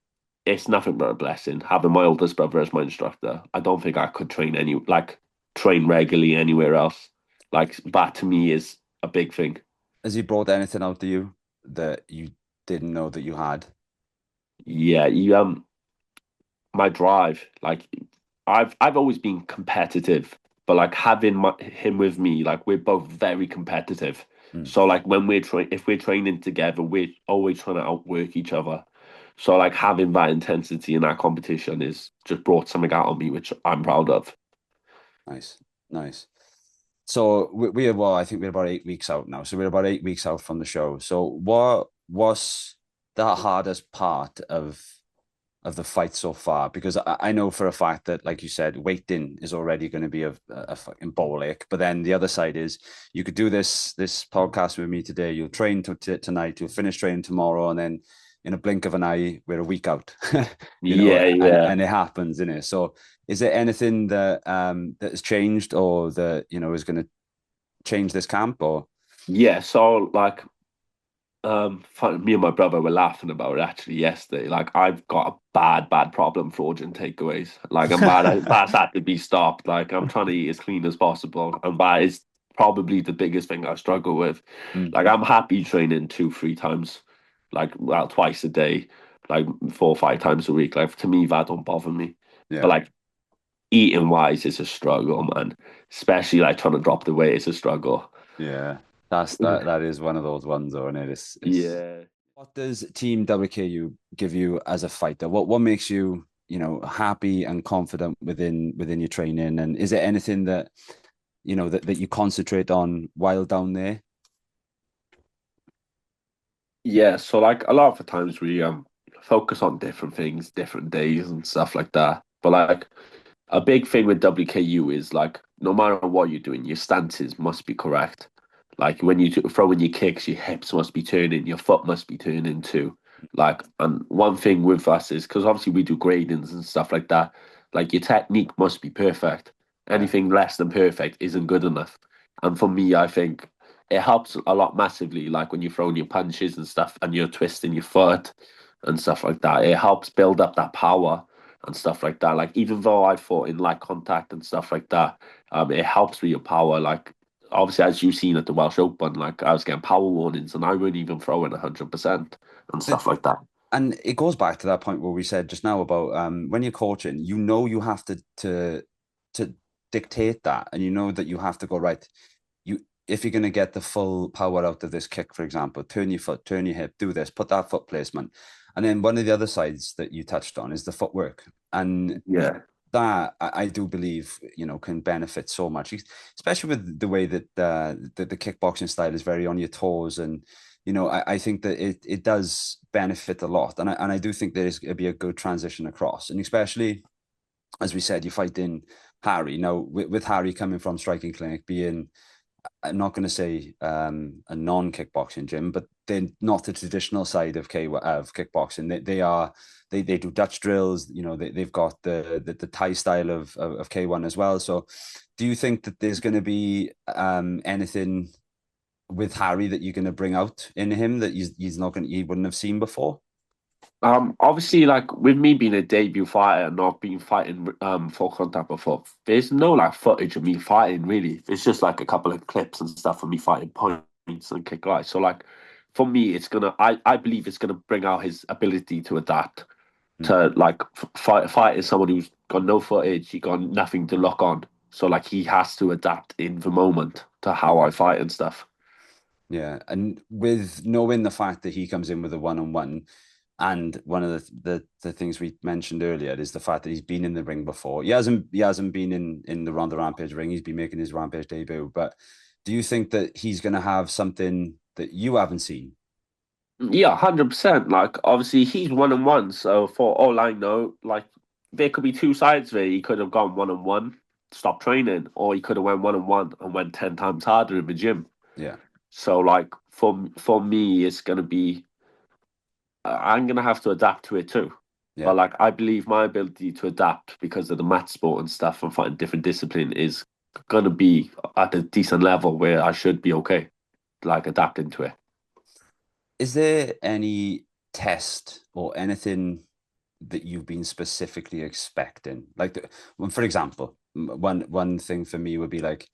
it's nothing but a blessing having my oldest brother as my instructor. I don't think I could train regularly anywhere else. Like that to me is a big thing. Has he brought anything out to you that you didn't know that you had? Yeah, my drive. Like I've always been competitive, but like having him with me, like we're both very competitive. So like when if we're training together, we're always trying to outwork each other. So like having that intensity in that competition is just brought something out of me, which I'm proud of. Nice, nice. So well, I think we're about 8 weeks out now. So we're about 8 weeks out from the show. So what was the hardest part of the fight so far? Because I know for a fact that, like you said, weighting is already going to be a fucking ball ache. But then the other side is you could do this podcast with me today. You'll train tonight. You'll finish training tomorrow, and then in a blink of an eye, we're a week out. And it happens, isn't it? So, is there anything that that has changed, or that is going to change this camp, or? Yeah, so like me and my brother were laughing about it actually yesterday. Like I've got a bad problem for urgent takeaways. Like that's had to be stopped. Like I'm trying to eat as clean as possible, and that is probably the biggest thing I struggle with. Like I'm happy training 2-3 times, like well twice a day, like 4 or 5 times a week. Like to me that don't bother me. Yeah. But like eating wise, it's a struggle, man. Especially like trying to drop the weight, it's a struggle. Yeah, that is one of those ones, though, isn't it? Yeah. What does Team WKU give you as a fighter? What makes you, happy and confident within your training? And is there anything that, that you concentrate on while down there? Yeah, so like a lot of the times we focus on different things, different days and stuff like that. But like a big thing with WKU is like no matter what you're doing, your stances must be correct. Like when you throw in your kicks, your hips must be turning, your foot must be turning too. Like, and one thing with us is because obviously we do gradings and stuff like that. Like your technique must be perfect. Yeah. Anything less than perfect isn't good enough. And for me, I think it helps a lot massively. Like when you're throwing your punches and stuff, and you're twisting your foot and stuff like that. It helps build up that power and stuff like that. Like even though I fought in light contact and stuff like that, it helps with your power. Like obviously, as you've seen at the Welsh Open, like I was getting power warnings and I wouldn't even throw in 100% and But stuff like that. and it goes back to that point where we said just now about when you're coaching, you know you have to dictate that, and you know that you have to go right. You if you're going to get the full power out of this kick, for example, turn your foot, turn your hip, do this, put that foot placement, and then one of the other sides that you touched on is the footwork, and Yeah. that I do believe can benefit so much, especially with the way that the kickboxing style is very on your toes, and I think that it does benefit a lot, and I do think there's going to be a good transition across, and especially as we said, you fight in Harry now with Harry coming from Striking Clinic, being I'm not going to say a non-kickboxing gym, but they're not the traditional side of kickboxing. They do Dutch drills. They've got the Thai style of K1 as well. So, do you think that there's going to be anything with Harry that you're going to bring out in him that he wouldn't have seen before? Obviously, like with me being a debut fighter and not being fighting full contact before, there's no like footage of me fighting really. It's just like a couple of clips and stuff of me fighting points and kick lights. So like for me, I believe it's gonna bring out his ability to adapt Mm. to like fighting someone who's got no footage, he got nothing to lock on. So like he has to adapt in the moment to how I fight and stuff. Yeah, and with knowing the fact that he comes in with a one-on-one, and one of the things we mentioned earlier is the fact that he's been in the ring before. He hasn't been in the Ronda Rampage ring. He's been making his Rampage debut. But do you think that he's going to have something that you haven't seen? Yeah, 100%. Like, obviously, he's 1-on-1. So, for all I know, like, there could be two sides there. He could have gone 1-on-1, stopped training, or he could have went 1-on-1 and went 10 times harder in the gym. Yeah, So, like, for me, it's going to be, I'm going to have to adapt to it too. yeah. But, like, I believe my ability to adapt because of the mat sport and stuff and fighting different discipline is going to be at a decent level where I should be okay, like, adapting to it. Is there any test or anything that you've been specifically expecting? Like, for example, one thing for me would be like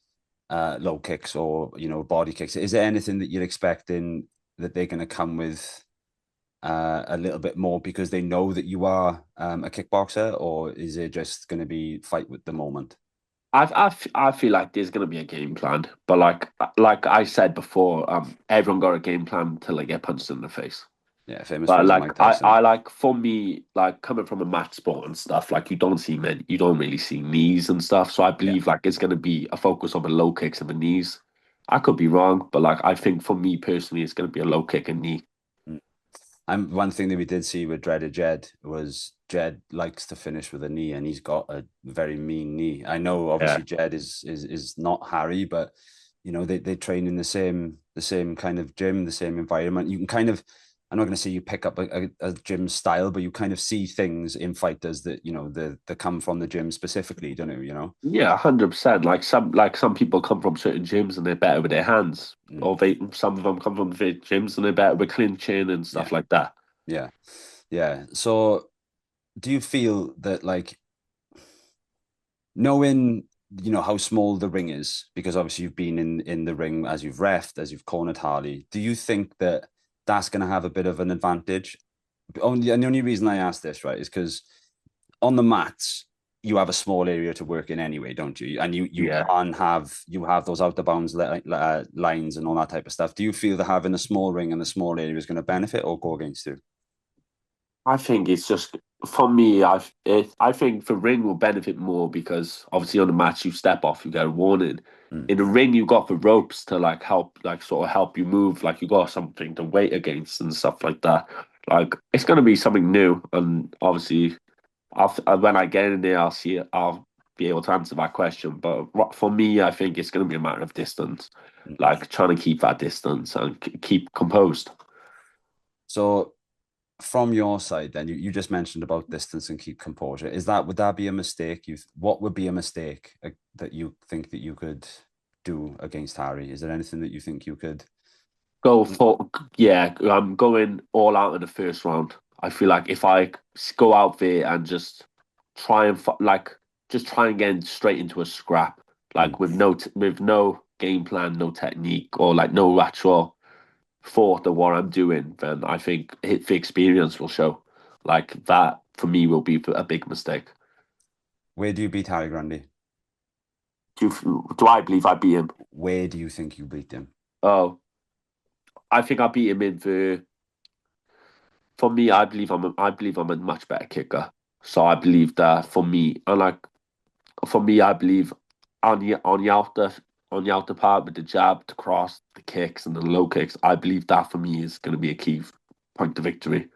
low kicks or body kicks. Is there anything that you're expecting that they're going to come with a little bit more because they know that you are a kickboxer, or is it just going to be fight with the moment? I feel like there's gonna be a game plan, but like I said before, everyone got a game plan until they get punched in the face. Yeah, famous But words of like Mike Tyson. I like for me, like coming from a match sport and stuff, like you don't really see knees and stuff. So I Yeah. believe like it's gonna be a focus on the low kicks and the knees. I could be wrong, but like I think for me personally, it's gonna be a low kick and knee. Mm. And one thing that we did see with Dreaded Jed was Jed likes to finish with a knee, and he's got a very mean knee. I know, Yeah. obviously, Jed is not Harry, but they train in the same kind of gym, the same environment. You can kind of, I'm not going to say you pick up a gym style, but you kind of see things in fighters that that come from the gym specifically, don't you? Yeah, 100%. Like some people come from certain gyms and they're better with their hands, Mm. or some of them come from the gyms and they're better with clinching and Yeah, stuff like that. yeah, yeah. So, do you feel that like knowing how small the ring is, because obviously you've been in the ring as you've refed, as you've cornered Harley, do you think that that's going to have a bit of an advantage? And the only reason I ask this, right, is because on the mats you have a small area to work in anyway, don't you? And you Yeah. can have those out of bounds lines and all that type of stuff. Do you feel that having a small ring and a small area is going to benefit or go against you? I think it's just for me. I think the ring will benefit more because obviously on the match you step off, you get a warning. Mm. In the ring, you got the ropes to like help, like sort of help you move. Like you got something to wait against and stuff like that. Like it's gonna be something new, and obviously, when I get in there, I'll see it. I'll be able to answer that question. But for me, I think it's gonna be a matter of distance, Mm. like trying to keep that distance and keep composed. So from your side, then you just mentioned about distance and keep composure. Would that be a mistake? What would be a mistake that you think that you could do against Harry? Is there anything that you think you could? Go for yeah. I'm going all out in the first round. I feel like if I go out there and just try and just try and get straight into a scrap, Mm. like with no game plan, no technique, or like no actual thought of what I'm doing, then I think the experience will show. Like that for me will be a big mistake. Where do you beat Harry Grundy? Do I believe I beat him? Where do you think you beat him? Oh, I think I beat him in the. For me, I believe I'm a much better kicker. So I believe that for me, and like for me, I believe on the outer part with the jab, the cross, the kicks, and the low kicks. I believe that for me is going to be a key point to victory.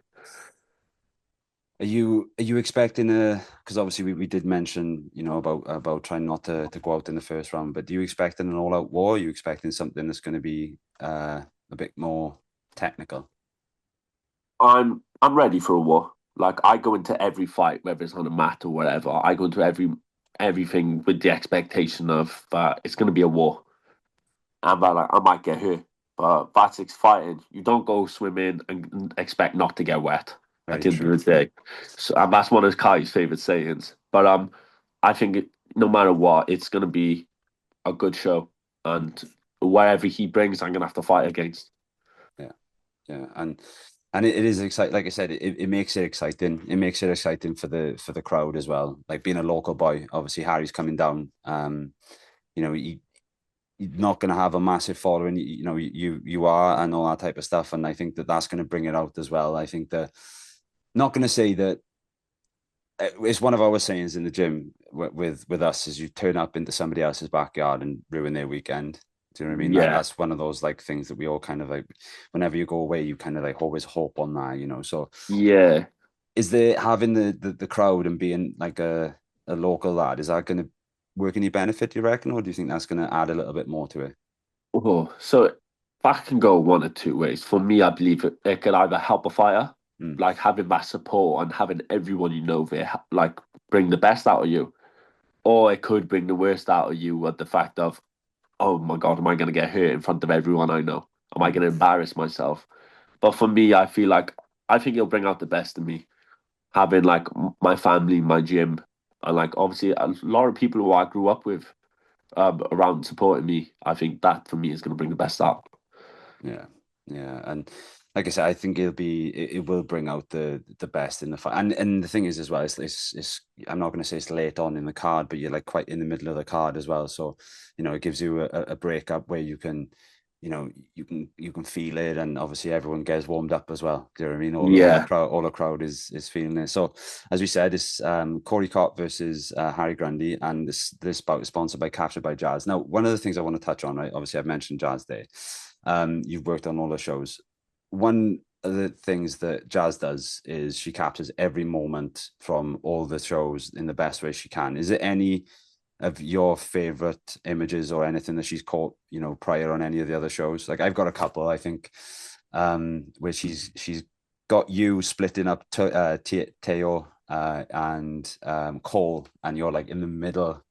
Are you expecting a? Because obviously we did mention about trying not to go out in the first round, but do you expecting an all out war? Are you expecting something that's going to be a bit more technical? I'm ready for a war. Like I go into every fight, whether it's on a mat or whatever. I go into everything with the expectation of it's going to be a war, and that like I might get hurt. But that's fighting. You don't go swimming and expect not to get wet at Very the end true. of the day. So and that's one of Kai's favorite sayings. But I think no matter what, it's going to be a good show, and whatever he brings, I'm going to have to fight against. Yeah, yeah, and it is exciting. Like I said, it makes it exciting. It makes it exciting for the crowd as well. Like being a local boy, obviously Harry's coming down. You're not going to have a massive following. You are and all that type of stuff, and I think that that's going to bring it out as well. I think that not going to say that it's one of our sayings in the gym with us is you turn up into somebody else's backyard and ruin their weekend. Do you know what I mean? Yeah, That's one of those like things that we all kind of like. Whenever you go away, you kind of like always hope on that. So yeah. is there having the crowd and being like a local lad? Is that going to work in your benefit? Do you reckon, or do you think that's going to add a little bit more to it? Oh, so that can go one or two ways. For me, I believe it could either help a fighter, Mm, like having that support and having everyone you know there, like bring the best out of you, or it could bring the worst out of you with the fact of, oh my God, am I going to get hurt in front of everyone I know? Am I mm, going to embarrass myself? But for me, I feel like I think it'll bring out the best in me, having like my family, my gym, and like obviously a lot of people who I grew up with around supporting me. I think that for me is going to bring the best out. yeah, yeah, and like I said, I think it will bring out the best in the fight. And the thing is as well, it's I'm not going to say it's late on in the card, but you're like quite in the middle of the card as well. So it gives you a break up where you can. You can feel it, and obviously everyone gets warmed up as well. Do you know what I mean? Yeah. All the crowd is feeling it. So, as we said, it's Cory Copp versus Harry Grundy, and this bout is sponsored by Captured by Jazz. Now, one of the things I want to touch on, right? Obviously, I've mentioned Jazz there. You've worked on all the shows. One of the things that Jazz does is she captures every moment from all the shows in the best way she can. Is it any of your favorite images or anything that she's caught, prior on any of the other shows? Like I've got a couple, I think, where she's got you splitting up Teo and Cole, and you're like in the middle,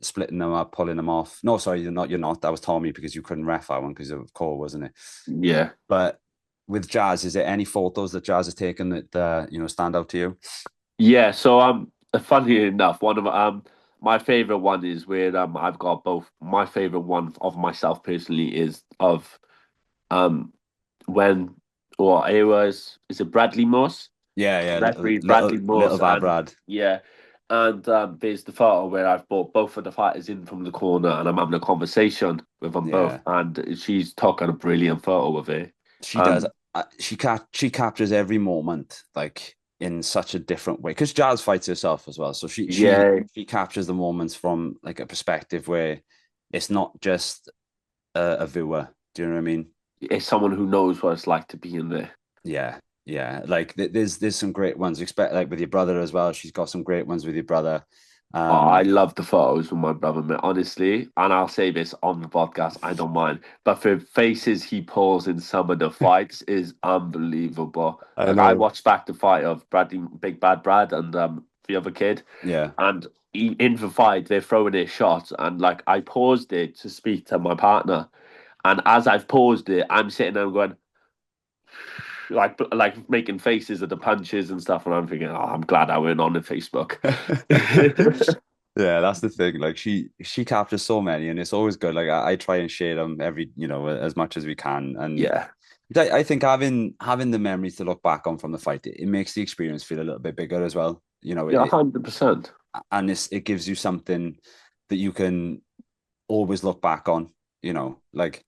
splitting them up, pulling them off. No, sorry, You're not. That was Tommy because you couldn't ref that one because of Cole, wasn't it? Yeah. But with Jazz, is there any photos that Jazz has taken that stand out to you? Yeah. So funny enough, one of my favorite one is where I've got both. My favorite one of myself personally is of um when or it was is it Bradley Moss? Yeah, yeah, Referee little Bradley little Moss bad and Brad. yeah. And there's the photo where I've brought both of the fighters in from the corner and I'm having a conversation with them both. Yeah, And she's taking a brilliant photo of it. she does. Um, She captures every moment like in such a different way because Jazz fights herself as well. So yeah, she captures the moments from like a perspective where it's not just a viewer. Do you know what I mean? it's someone who knows what it's like to be in there. Yeah, yeah. Like there's some great ones. Expect like with your brother as well. She's got some great ones with your brother. Oh, I love the photos with my brother, mate, honestly. And I'll say this on the podcast, I don't mind. But the faces he pulls in some of the fights is unbelievable. I Like I know. watched back the fight of Bradley, Big Bad Brad, and the other kid, Yeah. and in the fight they're throwing their shots, and like I paused it to speak to my partner, and as I've paused it, I'm sitting there going like making faces at the punches and stuff, and I'm thinking, oh, I'm glad I went on the Facebook. Yeah, that's the thing. Like she captures so many, and it's always good. Like I try and share them every, as much as we can. And Yeah, I think having the memories to look back on from the fight, it makes the experience feel a little bit bigger as well. yeah, 100%. And it gives you something that you can always look back on. Like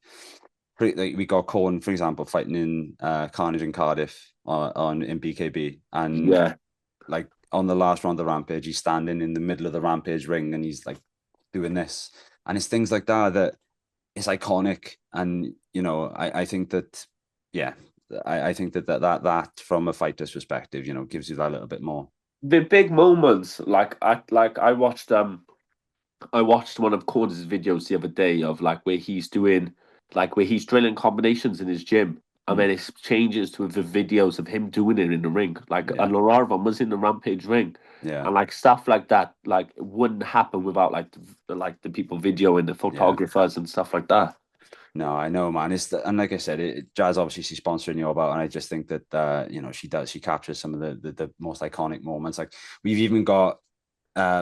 we got Cohen, for example, fighting in Carnage in Cardiff on in BKB, and Yeah. like on the last round of the Rampage, he's standing in the middle of the Rampage ring and he's like doing this, and it's things like that that is iconic. And I think that, yeah, I think that from a fighter's perspective, gives you that little bit more. The big moments, I watched one of Corner's videos the other day of like where he's drilling combinations in his gym, and Mm, then it changes to the videos of him doing it in the ring. Like a yeah, lot of them was in the Rampage ring, yeah, and like stuff like that, like it wouldn't happen without the people videoing the yeah. photographers and stuff like that. No, I know, man. And like I said, Jazz obviously she's sponsoring you about, and I just think that she captures some of the most iconic moments. Like we've even got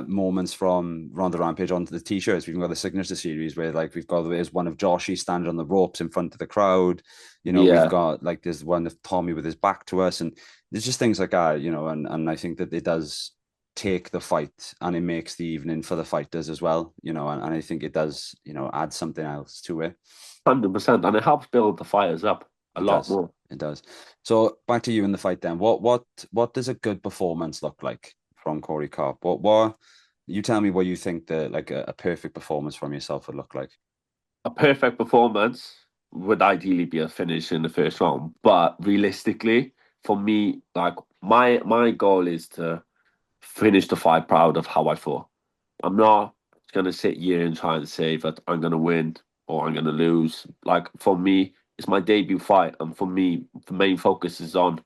moments from Ronda Rampage onto the t-shirts. We've got the signature series where like we've got there's one of Joshy standing on the ropes in front of the crowd. We've Yeah, got like there's one of Tommy with his back to us, and there's just things like that. And I think that it does take the fight and it makes the evening for the fighters as well. And I think it does add something else to it. 100%, and it helps build the fighters up a It lot does. more. It does. So back to you in the fight then. What does a good performance look like from Cory Copp? What you tell me what you think a perfect performance from yourself would look like. A perfect performance would ideally be a finish in the first round, but realistically, for me, like my goal is to finish the fight proud of how I fought. I'm not gonna sit here and try and say that I'm gonna win or I'm gonna lose. Like for me, it's my debut fight, and for me, the main focus is on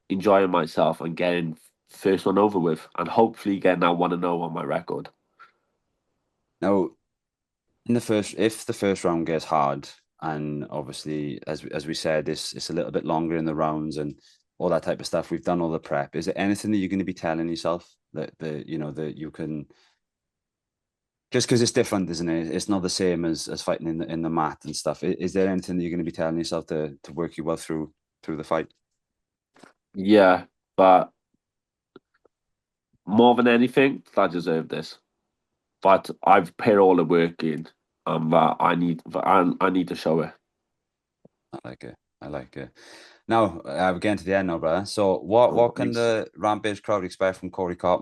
enjoying myself and getting first one over with, and hopefully getting that 1-0 on my record. Now, if the first round gets hard, and obviously as we said, it's a little bit longer in the rounds and all that type of stuff. We've done all the prep. Is there anything that you're going to be telling yourself that you can, just because it's different, isn't it? It's not the same as fighting in the mat and stuff. Is there anything that you're going to be telling yourself to work you well through the fight? Yeah, but more than anything, I deserve this. But I've put all the work in, and I need to show it. I like it. I like it. Now we're getting to the end now, brother. So what can Thanks. the Rampage crowd expect from Cory Copp?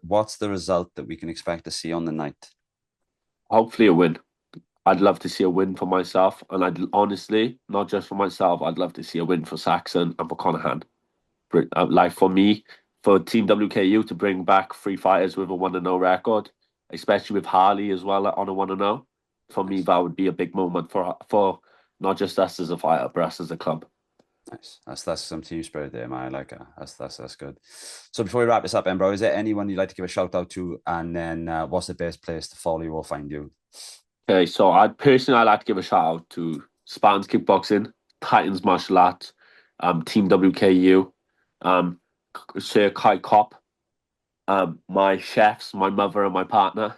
What's the result that we can expect to see on the night? Hopefully, a win. I'd love to see a win for myself, and I'd honestly, not just for myself, I'd love to see a win for Saxon and for Conahan. Like for me, for Team WKU to bring back three fighters with a 1-0 record, especially with Harley as well on a 1-0, for me Nice, that would be a big moment for not just us as a fighter, but us as a club. nice. That's some team spirit there, man. I like it. That's good. So before we wrap this up, then, bro, is there anyone you'd like to give a shout out to? And then what's the best place to follow you or find you? Okay, so I like to give a shout out to Spartans Kickboxing, Titans Martial Arts, Team WKU, um, Sir Caie Copp, my chefs, my mother, and my partner,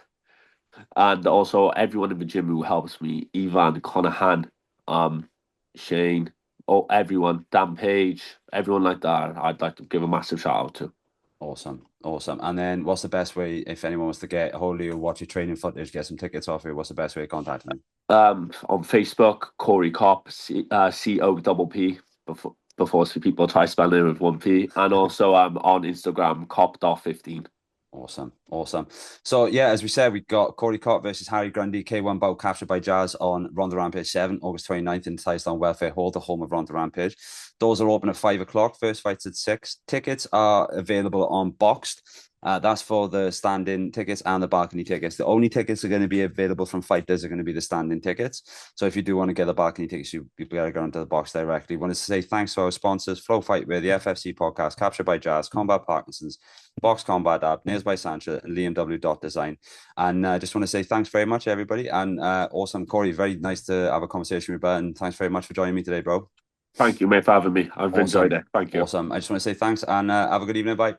and also everyone in the gym who helps me, Ivan, Conahan, um, Shane, oh everyone, Dan Page, everyone like that. I'd like to give a massive shout out to. Awesome, awesome. And then what's the best way if anyone wants to get a hold of you, watch your training footage, get some tickets off you? What's the best way of contacting you? On Facebook, Cory Copp, COPP, before people try spelling it with one P, and also on Instagram, Cop.15. Awesome, awesome. So yeah, as we said, we got Cory Copp versus Harry Grundy, K1 bout captured by Jazz on Ronda Rampage 7, August 29th in Thailand Welfare Hall, the home of Ronda Rampage. Doors are open at 5 o'clock. First fight's at 6. Tickets are available on Boxed. That's for the stand-in tickets and the balcony tickets. The only tickets that are going to be available from fighters are going to be the stand-in tickets. So if you do want to get the balcony tickets, you've got to go into the box directly. Want to say thanks to our sponsors, Flow Fightwear, the FFC podcast, Captured by Jazz, Combat Parkinson's, Box Combat app, Nails by Sancha, and Liam W. Design. And just want to say thanks very much, everybody. And awesome, Cory, very nice to have a conversation with you, and thanks very much for joining me today, bro. Thank you, mate, for having me. I've enjoyed it. Thank you. Awesome. I just want to say thanks and have a good evening. Bye.